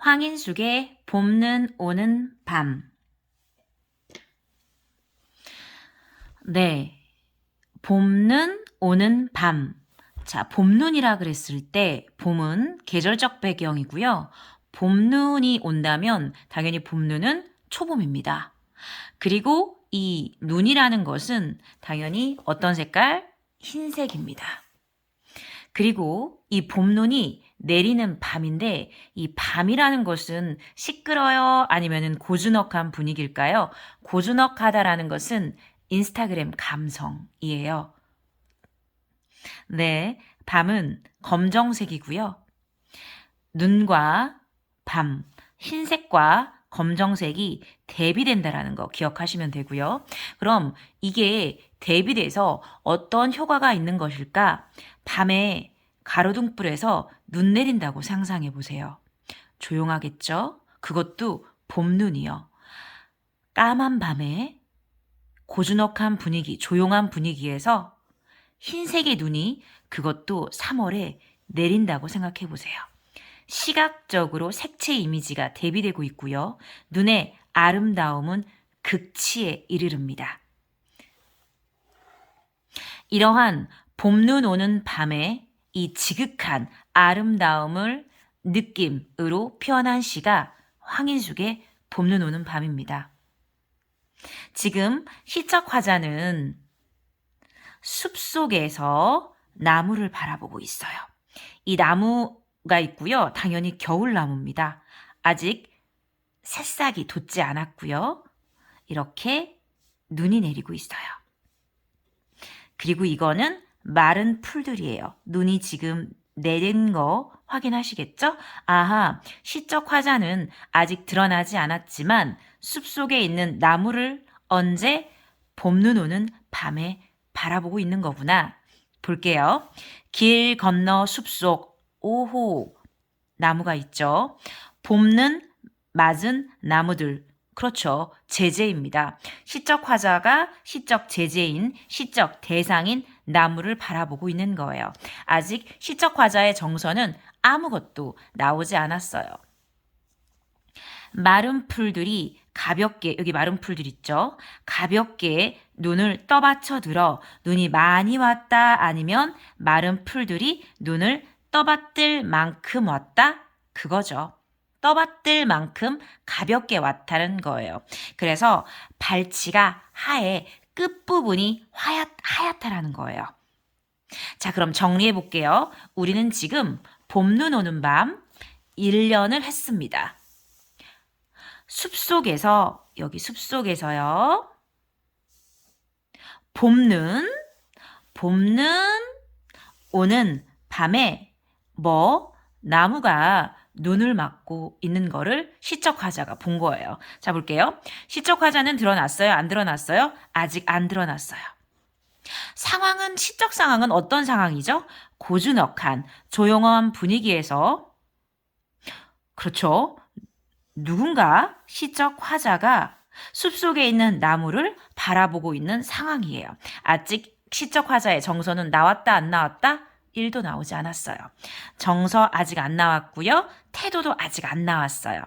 황인숙의 봄는 오는 밤. 네, 봄는 오는 밤. 자, 봄눈이라 그랬을 때 봄은 계절적 배경이고요. 봄눈이 온다면 당연히 봄눈은 초봄입니다. 그리고 이 눈이라는 것은 당연히 어떤 색깔? 흰색입니다. 그리고 이 봄눈이 내리는 밤인데 이 밤이라는 것은 시끄러요? 아니면은 고즈넉한 분위기일까요? 고즈넉하다라는 것은 인스타그램 감성이에요. 네, 밤은 검정색이고요. 눈과 밤, 흰색과 검정색이 대비된다라는 거 기억하시면 되고요. 그럼 이게 대비돼서 어떤 효과가 있는 것일까? 밤에 가로등불에서 눈 내린다고 상상해 보세요. 조용하겠죠? 그것도 봄눈이요. 까만 밤에 고즈넉한 분위기, 조용한 분위기에서 흰색의 눈이 그것도 3월에 내린다고 생각해 보세요. 시각적으로 색채 이미지가 대비되고 있고요. 눈의 아름다움은 극치에 이르릅니다. 이러한 봄눈 오는 밤에 이 지극한 아름다움을 느낌으로 표현한 시가 황인숙의 봄눈 오는 밤입니다. 지금 시적 화자는 숲속에서 나무를 바라보고 있어요. 이 나무가 있고요. 당연히 겨울나무입니다. 아직 새싹이 돋지 않았고요. 이렇게 눈이 내리고 있어요. 그리고 이거는 마른 풀들이에요. 눈이 지금 내린 거 확인하시겠죠? 아하, 시적 화자는 아직 드러나지 않았지만 숲속에 있는 나무를 언제 봄눈 오는 밤에 바라보고 있는 거구나. 볼게요. 길 건너 숲속 오호 나무가 있죠. 봄는 맞은 나무들. 그렇죠. 제재입니다. 시적 화자가 시적 제재인, 시적 대상인 나무를 바라보고 있는 거예요. 아직 시적 화자의 정서는 아무것도 나오지 않았어요. 마른 풀들이 가볍게, 여기 마른 풀들 있죠? 가볍게 눈을 떠받쳐 들어 눈이 많이 왔다 아니면 마른 풀들이 눈을 떠받들 만큼 왔다? 그거죠. 떠받들 만큼 가볍게 왔다는 거예요. 그래서 발치가 하얘 끝부분이 하얗다라는 거예요. 자, 그럼 정리해 볼게요. 우리는 지금 봄눈 오는 밤 1년을 했습니다. 숲속에서, 여기 숲속에서요. 봄눈 오는 밤에 나무가 눈을 맞고 있는 거를 시적 화자가 본 거예요. 자, 볼게요. 시적 화자는 드러났어요? 안 드러났어요? 아직 안 드러났어요. 상황은, 시적 상황은 어떤 상황이죠? 고즈넉한, 조용한 분위기에서, 그렇죠. 누군가 시적 화자가 숲속에 있는 나무를 바라보고 있는 상황이에요. 아직 시적 화자의 정서는 나왔다 안 나왔다? 1도 나오지 않았어요. 정서 아직 안 나왔고요. 태도도 아직 안 나왔어요.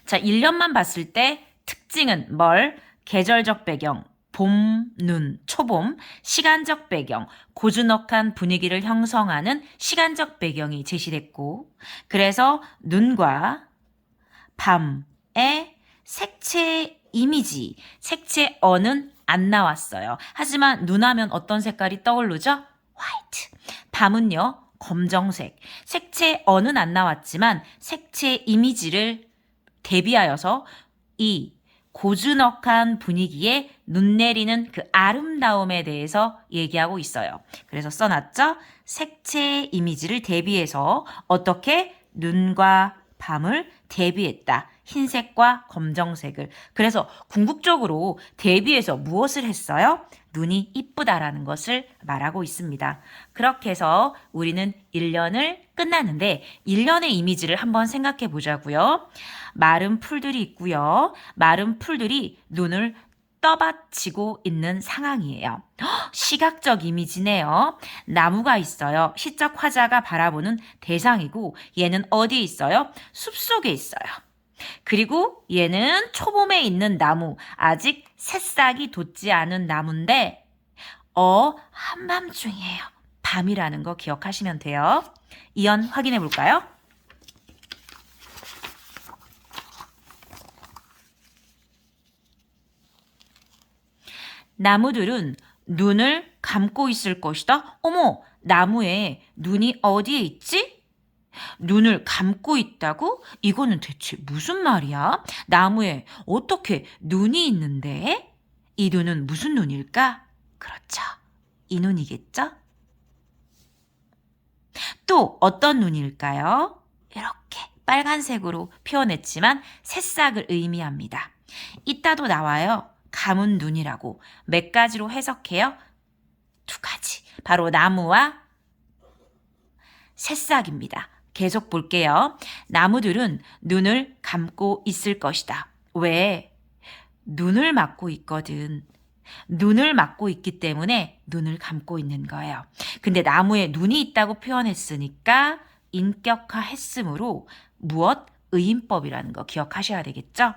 자, 1년만 봤을 때 특징은 계절적 배경, 봄, 눈, 초봄, 시간적 배경, 고즈넉한 분위기를 형성하는 시간적 배경이 제시됐고, 그래서 눈과 밤의 색채 이미지, 색채 어는 안 나왔어요. 하지만 눈하면 어떤 색깔이 떠오르죠? 화이트. 밤은요, 검정색. 색채 어는 안 나왔지만 색채 이미지를 대비하여서 이 고즈넉한 분위기에 눈 내리는 그 아름다움에 대해서 얘기하고 있어요. 그래서 써놨죠? 색채 이미지를 대비해서 어떻게 눈과 밤을 대비했다. 흰색과 검정색을. 그래서 궁극적으로 대비해서 무엇을 했어요? 눈이 이쁘다라는 것을 말하고 있습니다. 그렇게 해서 우리는 1년을 끝났는데 1년의 이미지를 한번 생각해 보자고요. 마른 풀들이 있고요. 마른 풀들이 눈을 떠받치고 있는 상황이에요. 시각적 이미지네요. 나무가 있어요. 시적 화자가 바라보는 대상이고 얘는 어디에 있어요? 숲속에 있어요. 그리고 얘는 초봄에 있는 나무, 아직 새싹이 돋지 않은 나무인데 한밤중이에요. 밤이라는 거 기억하시면 돼요. 이연 확인해 볼까요? 나무들은 눈을 감고 있을 것이다. 어머, 나무에 눈이 어디에 있지? 눈을 감고 있다고? 이거는 대체 무슨 말이야? 나무에 어떻게 눈이 있는데? 이 눈은 무슨 눈일까? 그렇죠. 이 눈이겠죠? 또 어떤 눈일까요? 이렇게 빨간색으로 표현했지만 새싹을 의미합니다. 이따도 나와요. 감은 눈이라고. 몇 가지로 해석해요? 두 가지. 바로 나무와 새싹입니다. 계속 볼게요. 나무들은 눈을 감고 있을 것이다. 왜? 눈을 막고 있거든. 눈을 막고 있기 때문에 눈을 감고 있는 거예요. 근데 나무에 눈이 있다고 표현했으니까 인격화했으므로 무엇? 의인법이라는 거 기억하셔야 되겠죠?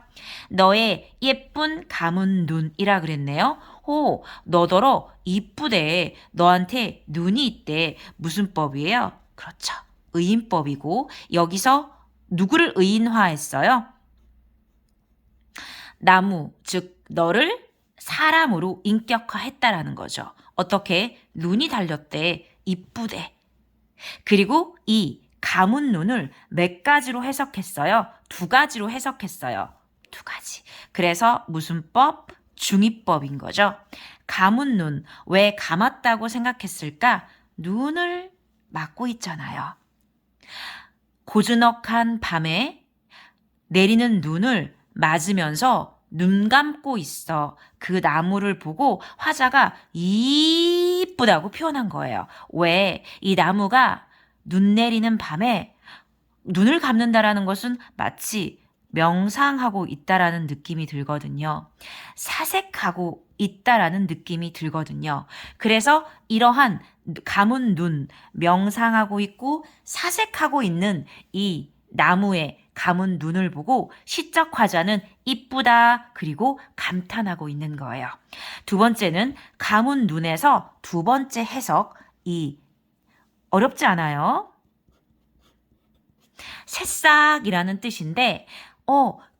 너의 예쁜 감은 눈이라 그랬네요. 너더러 이쁘대. 너한테 눈이 있대. 무슨 법이에요? 그렇죠. 의인법이고 여기서 누구를 의인화했어요? 나무, 즉 너를 사람으로 인격화했다라는 거죠. 어떻게? 눈이 달렸대. 이쁘대. 그리고 이 감은 눈을 몇 가지로 해석했어요? 두 가지로 해석했어요. 두 가지. 그래서 무슨 법? 중이법인 거죠. 감은 눈. 왜 감았다고 생각했을까? 눈을 막고 있잖아요. 고즈넉한 밤에 내리는 눈을 맞으면서 눈 감고 있어. 그 나무를 보고 화자가 이쁘다고 표현한 거예요. 왜? 이 나무가 눈 내리는 밤에 눈을 감는다라는 것은 마치 명상하고 있다라는 느낌이 들거든요. 사색하고 있다라는 느낌이 들거든요. 그래서 이러한 감은 눈, 명상하고 있고 사색하고 있는 이 나무의 감은 눈을 보고 시적 화자는 이쁘다 그리고 감탄하고 있는 거예요. 두 번째는 감은 눈에서 두 번째 해석, 어렵지 않아요? 새싹이라는 뜻인데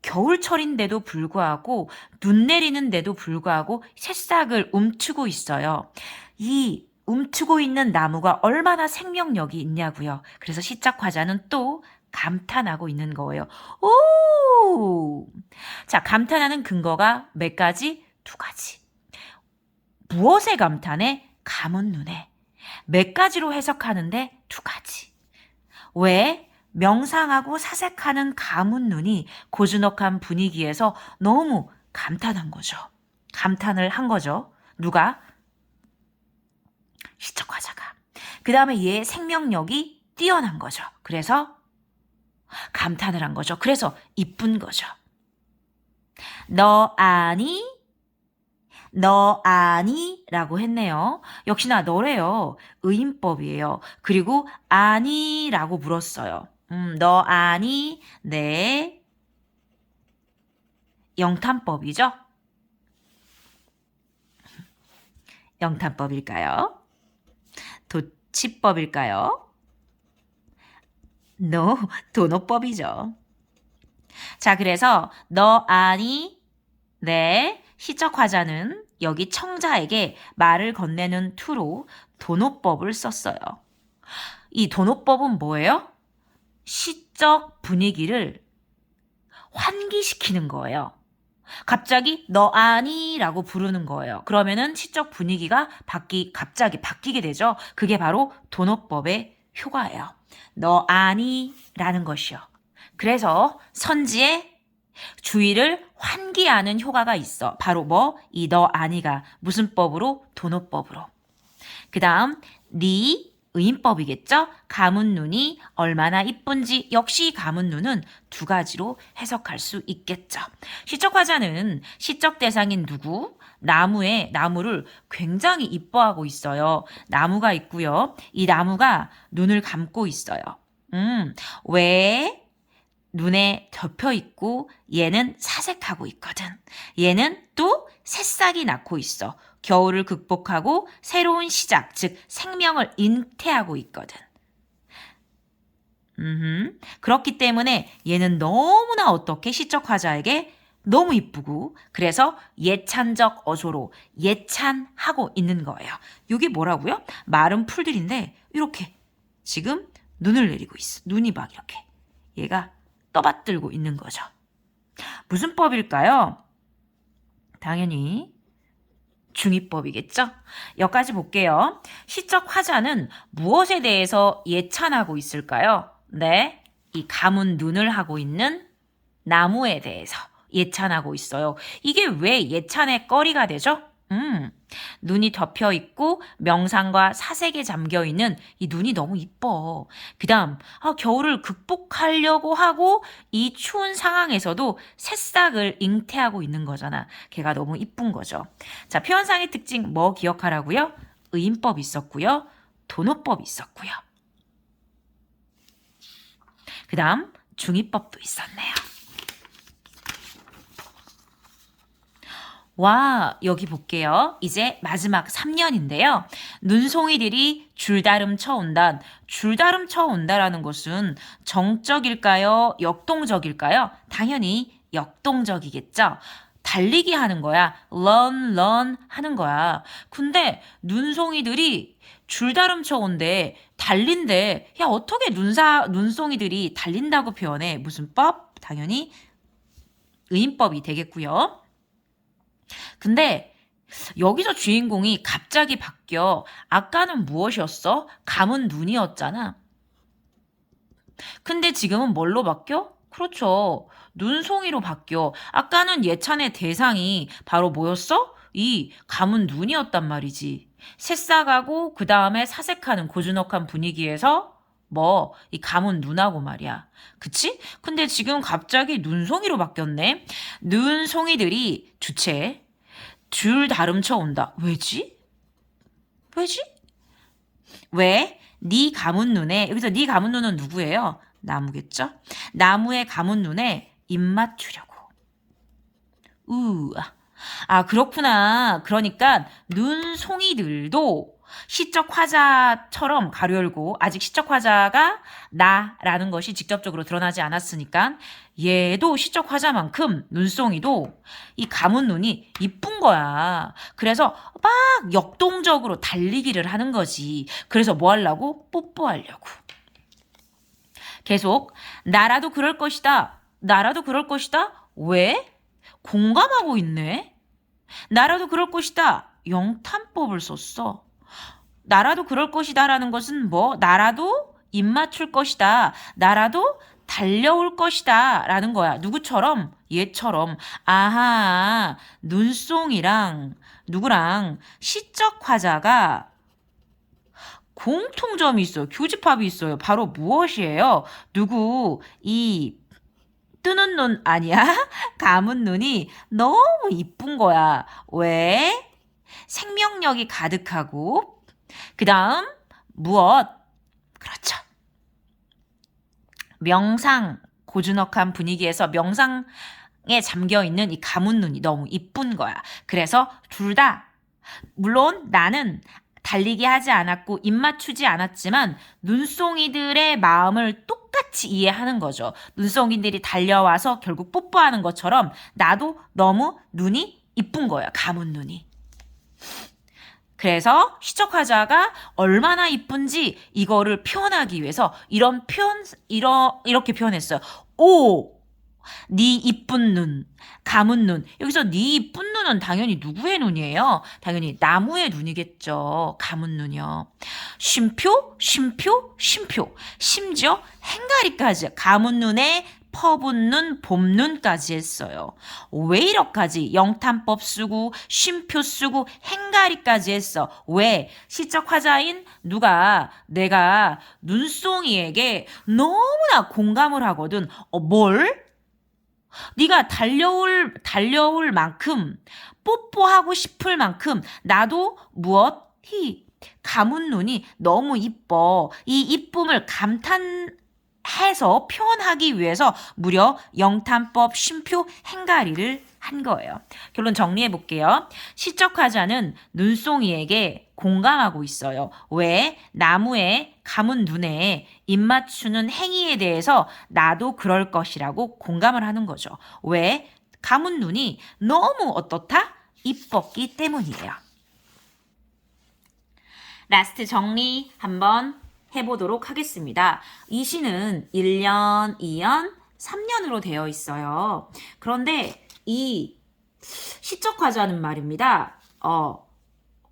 겨울철인데도 불구하고 눈 내리는데도 불구하고 새싹을 움트고 있어요. 이 움트고 있는 나무가 얼마나 생명력이 있냐고요. 그래서 시적 화자는 또 감탄하고 있는 거예요. 오! 자, 감탄하는 근거가 몇 가지? 두 가지. 무엇에 감탄해? 감은 눈에. 몇 가지로 해석하는데 두 가지. 왜? 명상하고 사색하는 감은 눈이 고즈넉한 분위기에서 너무 감탄한 거죠. 감탄을 한 거죠. 누가? 시적 화자가. 그 다음에 얘의 생명력이 뛰어난 거죠. 그래서 감탄을 한 거죠. 그래서 이쁜 거죠. 너 아니? 너 아니? 라고 했네요. 역시나 너래요. 의인법이에요. 그리고 아니? 라고 물었어요. 너 아니? 네. 영탄법이죠? 영탄법일까요? 도치법일까요? No, 도노법이죠. 자, 그래서 너 아니? 네. 시적 화자는 여기 청자에게 말을 건네는 투로 도노법을 썼어요. 이 도노법은 뭐예요? 시적 분위기를 환기시키는 거예요. 갑자기 너 아니라고 부르는 거예요. 그러면은 시적 분위기가 갑자기 바뀌게 되죠. 그게 바로 도노법의 효과예요. 너 아니라는 것이요. 그래서 선지에 주의를 환기하는 효과가 있어. 바로 이 너 아니가 무슨 법으로? 도노법으로. 그 다음 니, 의인법이겠죠? 감은 눈이 얼마나 이쁜지 역시 감은 눈은 두 가지로 해석할 수 있겠죠. 시적 화자는 시적 대상인 누구? 나무를 굉장히 이뻐하고 있어요. 나무가 있고요. 이 나무가 눈을 감고 있어요. 왜? 눈에 덮여 있고 얘는 사색하고 있거든. 얘는 또 새싹이 낳고 있어. 겨울을 극복하고 새로운 시작, 즉 생명을 잉태하고 있거든. 그렇기 때문에 얘는 너무나 어떻게 시적 화자에게 너무 이쁘고 그래서 예찬적 어조로 예찬하고 있는 거예요. 이게 뭐라고요? 마른 풀들인데 이렇게 지금 눈을 내리고 있어. 눈이 막 이렇게 얘가 떠받들고 있는 거죠. 무슨 법일까요? 당연히 중의법이겠죠? 여기까지 볼게요. 시적 화자는 무엇에 대해서 예찬하고 있을까요? 네, 이 감은 눈을 하고 있는 나무에 대해서 예찬하고 있어요. 이게 왜 예찬의 거리가 되죠? 눈이 덮여 있고 명상과 사색에 잠겨 있는 이 눈이 너무 이뻐. 그 다음, 겨울을 극복하려고 하고 이 추운 상황에서도 새싹을 잉태하고 있는 거잖아. 걔가 너무 이쁜 거죠. 자, 표현상의 특징 뭐 기억하라고요? 의인법이 있었고요. 도노법이 있었고요. 그 다음, 중의법도 있었네요. 와, 여기 볼게요. 이제 마지막 3년인데요. 눈송이들이 줄다름 쳐온다. 줄다름 쳐온다라는 것은 정적일까요? 역동적일까요? 당연히 역동적이겠죠. 달리기 하는 거야. run 하는 거야. 근데 눈송이들이 줄다름 쳐온대. 달린대. 야, 어떻게 눈송이들이 달린다고 표현해? 무슨 법? 당연히 의인법이 되겠고요. 근데 여기서 주인공이 갑자기 바뀌어. 아까는 무엇이었어? 감은 눈이었잖아. 근데 지금은 뭘로 바뀌어? 그렇죠. 눈송이로 바뀌어. 아까는 예찬의 대상이 바로 뭐였어? 이 감은 눈이었단 말이지. 새싹하고 그 다음에 사색하는 고즈넉한 분위기에서 이 감은 눈하고 말이야. 그치? 근데 지금 갑자기 눈송이로 바뀌었네. 눈송이들이 주체 줄 다름쳐 온다. 왜지? 왜? 네 감은 눈에 여기서 네 감은 눈은 누구예요? 나무겠죠? 나무의 감은 눈에 입 맞추려고. 그렇구나. 그러니까 눈송이들도 시적 화자처럼 가로 열고 아직 시적 화자가 나라는 것이 직접적으로 드러나지 않았으니까 얘도 시적 화자만큼 눈송이도 이 감은 눈이 이쁜 거야. 그래서 막 역동적으로 달리기를 하는 거지. 그래서 뭐 하려고? 뽀뽀하려고. 계속 나라도 그럴 것이다. 나라도 그럴 것이다. 왜? 공감하고 있네. 나라도 그럴 것이다. 영탄법을 썼어. 나라도 그럴 것이다라는 것은 나라도 입 맞출 것이다. 나라도 달려올 것이다. 라는 거야. 누구처럼? 얘처럼. 아하, 눈송이랑 누구랑 시적 화자가 공통점이 있어요. 교집합이 있어요. 바로 무엇이에요? 누구? 이 뜨는 눈 아니야? 감은 눈이 너무 이쁜 거야. 왜? 생명력이 가득하고 그 다음 무엇? 그렇죠. 명상, 고즈넉한 분위기에서 명상에 잠겨있는 이 감은 눈이 너무 이쁜 거야. 그래서 둘 다 물론 나는 달리기 하지 않았고 입 맞추지 않았지만 눈송이들의 마음을 똑같이 이해하는 거죠. 눈송이들이 달려와서 결국 뽀뽀하는 것처럼 나도 너무 눈이 이쁜 거야. 감은 눈이. 그래서 시적 화자가 얼마나 이쁜지 이거를 표현하기 위해서 이렇게 표현했어요. 오, 네 이쁜 눈, 감은 눈. 여기서 네 이쁜 눈은 당연히 누구의 눈이에요? 당연히 나무의 눈이겠죠. 감은 눈이요. 쉼표. 심지어 행가리까지 감은 눈에 퍼붓는 봄눈까지 했어요. 왜 이렇게까지 영탄법 쓰고 쉼표 쓰고 행가리까지 했어? 왜? 시적 화자인 내가 눈송이에게 너무나 공감을 하거든. 뭘? 네가 달려올 만큼 뽀뽀하고 싶을 만큼 나도 감은 눈이 너무 이뻐. 이 이쁨을 감탄해서 표현하기 위해서 무려 영탄법 쉼표 행가리를 한 거예요. 결론 정리해 볼게요. 시적 화자는 눈송이에게 공감하고 있어요. 왜? 나무에 감은 눈에 입 맞추는 행위에 대해서 나도 그럴 것이라고 공감을 하는 거죠. 왜? 감은 눈이 너무 어떻다? 이뻤기 때문이에요. 라스트 정리 한번 해보도록 하겠습니다. 이 시는 1년, 2년, 3년으로 되어 있어요. 그런데 이 시적 화자는 말입니다.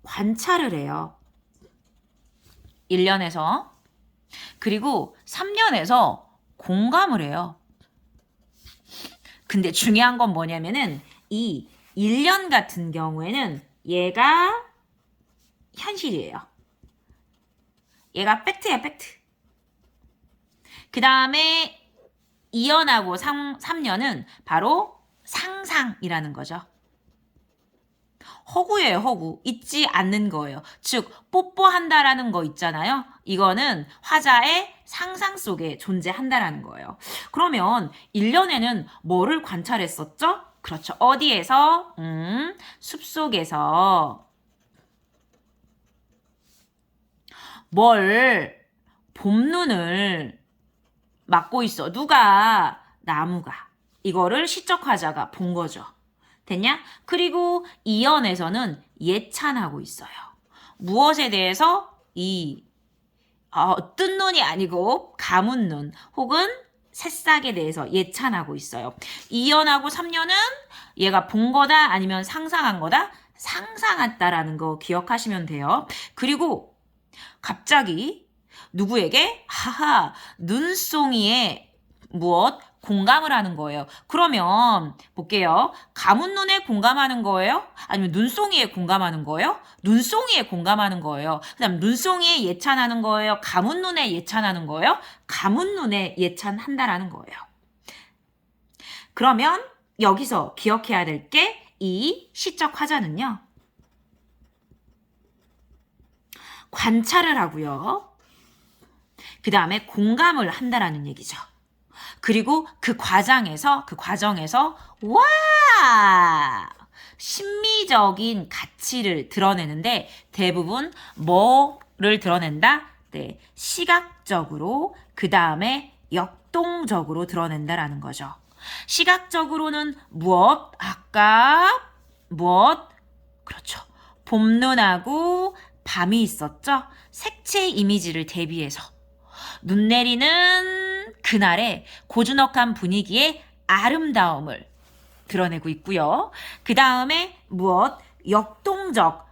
관찰을 해요. 1년에서 그리고 3년에서 공감을 해요. 근데 중요한 건 뭐냐면은 이 1년 같은 경우에는 얘가 현실이에요. 얘가 팩트야, 팩트. 그 다음에 2년하고 3년은 바로 상상이라는 거죠. 허구예요, 허구. 있지 않는 거예요. 즉, 뽀뽀한다라는 거 있잖아요. 이거는 화자의 상상 속에 존재한다라는 거예요. 그러면 1년에는 뭐를 관찰했었죠? 그렇죠. 어디에서? 숲속에서. 봄눈을 맞고 있어. 누가? 나무가. 이거를 시적 화자가 본 거죠. 됐냐? 그리고 이연에서는 예찬하고 있어요. 무엇에 대해서? 뜬 눈이 아니고 감은 눈 혹은 새싹에 대해서 예찬하고 있어요. 2년하고 3년은 얘가 본 거다 아니면 상상한 거다? 상상했다라는 거 기억하시면 돼요. 그리고 갑자기 누구에게? 눈송이에 무엇? 공감을 하는 거예요. 그러면 볼게요. 감은 눈에 공감하는 거예요? 아니면 눈송이에 공감하는 거예요? 눈송이에 공감하는 거예요. 그 다음 눈송이에 예찬하는 거예요? 감은 눈에 예찬하는 거예요? 감은 눈에 예찬한다라는 거예요. 그러면 여기서 기억해야 될 게 이 시적 화자는요. 관찰을 하고요. 그 다음에 공감을 한다라는 얘기죠. 그리고 그 과정에서 심미적인 가치를 드러내는데 대부분 뭐를 드러낸다? 네, 시각적으로 그 다음에 역동적으로 드러낸다라는 거죠. 시각적으로는 무엇? 그렇죠. 봄눈하고 밤이 있었죠. 색채 이미지를 대비해서 눈 내리는 그날의 고즈넉한 분위기의 아름다움을 드러내고 있고요. 그 다음에 무엇? 역동적,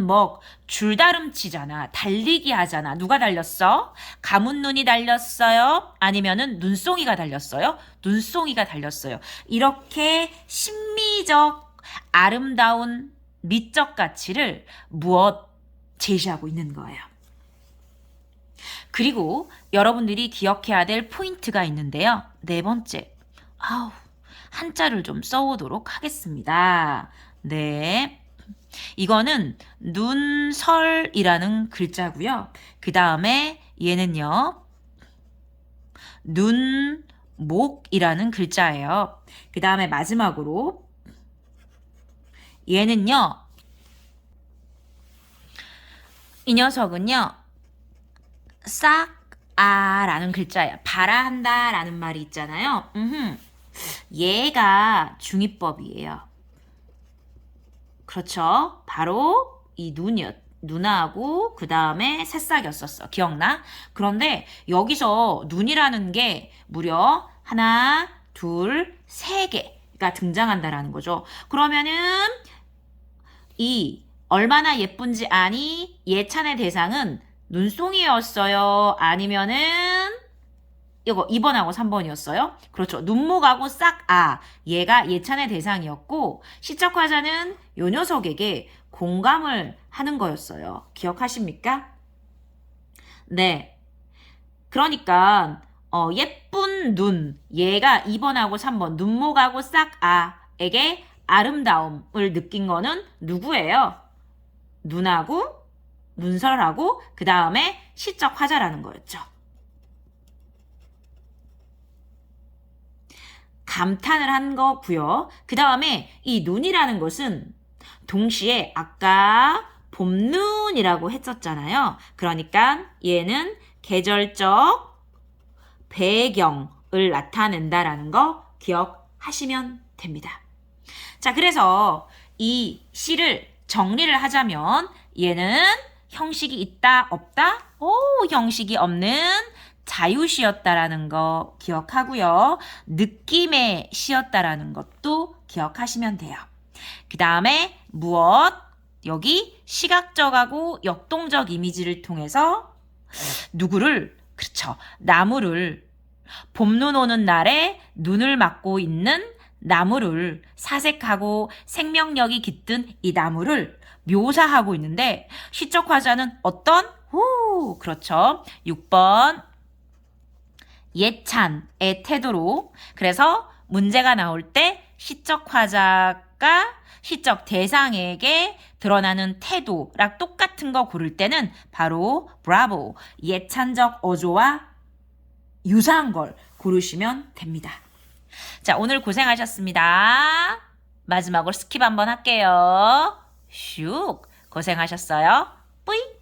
먹, 줄다름치잖아. 달리기 하잖아. 누가 달렸어? 감은 눈이 달렸어요? 아니면은 눈송이가 달렸어요? 눈송이가 달렸어요. 이렇게 심미적, 아름다운 미적 가치를 무엇 제시하고 있는 거예요. 그리고 여러분들이 기억해야 될 포인트가 있는데요. 네 번째, 한자를 좀 써오도록 하겠습니다. 네, 이거는 눈설이라는 글자고요. 그 다음에 얘는요. 눈목이라는 글자예요. 그 다음에 마지막으로 얘는요. 이 녀석은요. 싹아라는 글자예요. 바라한다라는 말이 있잖아요. 얘가 중이법이에요. 그렇죠? 바로 이 눈하고 그 다음에 새싹이었었어. 기억나? 그런데 여기서 눈이라는 게 무려 하나, 둘, 세 개가 등장한다라는 거죠. 그러면은 이 얼마나 예쁜지 아니? 예찬의 대상은 눈송이였어요? 아니면은 이거 2번하고 3번이었어요. 그렇죠. 눈목하고 싹 얘가 예찬의 대상이었고 시적 화자는 요 녀석에게 공감을 하는 거였어요. 기억하십니까? 네. 그러니까 예쁜 눈 얘가 2번하고 3번 눈목하고 싹 에게 아름다움을 느낀 거는 누구예요? 눈하고 문설하고 그 다음에 시적 화자라는 거였죠. 감탄을 한 거고요. 그 다음에 이 눈이라는 것은 동시에 아까 봄눈이라고 했었잖아요. 그러니까 얘는 계절적 배경을 나타낸다라는 거 기억하시면 됩니다. 자, 그래서 이 시를 정리를 하자면 얘는 형식이 있다, 없다? 형식이 없는 자유시였다라는 거 기억하고요. 느낌의 시였다라는 것도 기억하시면 돼요. 그 다음에 무엇? 여기 시각적하고 역동적 이미지를 통해서 누구를, 그렇죠, 나무를 봄눈 오는 날에 눈을 맞고 있는 나무를 사색하고 생명력이 깃든 이 나무를 묘사하고 있는데 시적 화자는 어떤? 그렇죠. 6번 예찬의 태도로. 그래서 문제가 나올 때 시적 화자가 시적 대상에게 드러나는 태도랑 똑같은 거 고를 때는 바로 브라보, 예찬적 어조와 유사한 걸 고르시면 됩니다. 자, 오늘 고생하셨습니다. 마지막으로 스킵 한번 할게요. 슉, 고생하셨어요. 뿌이.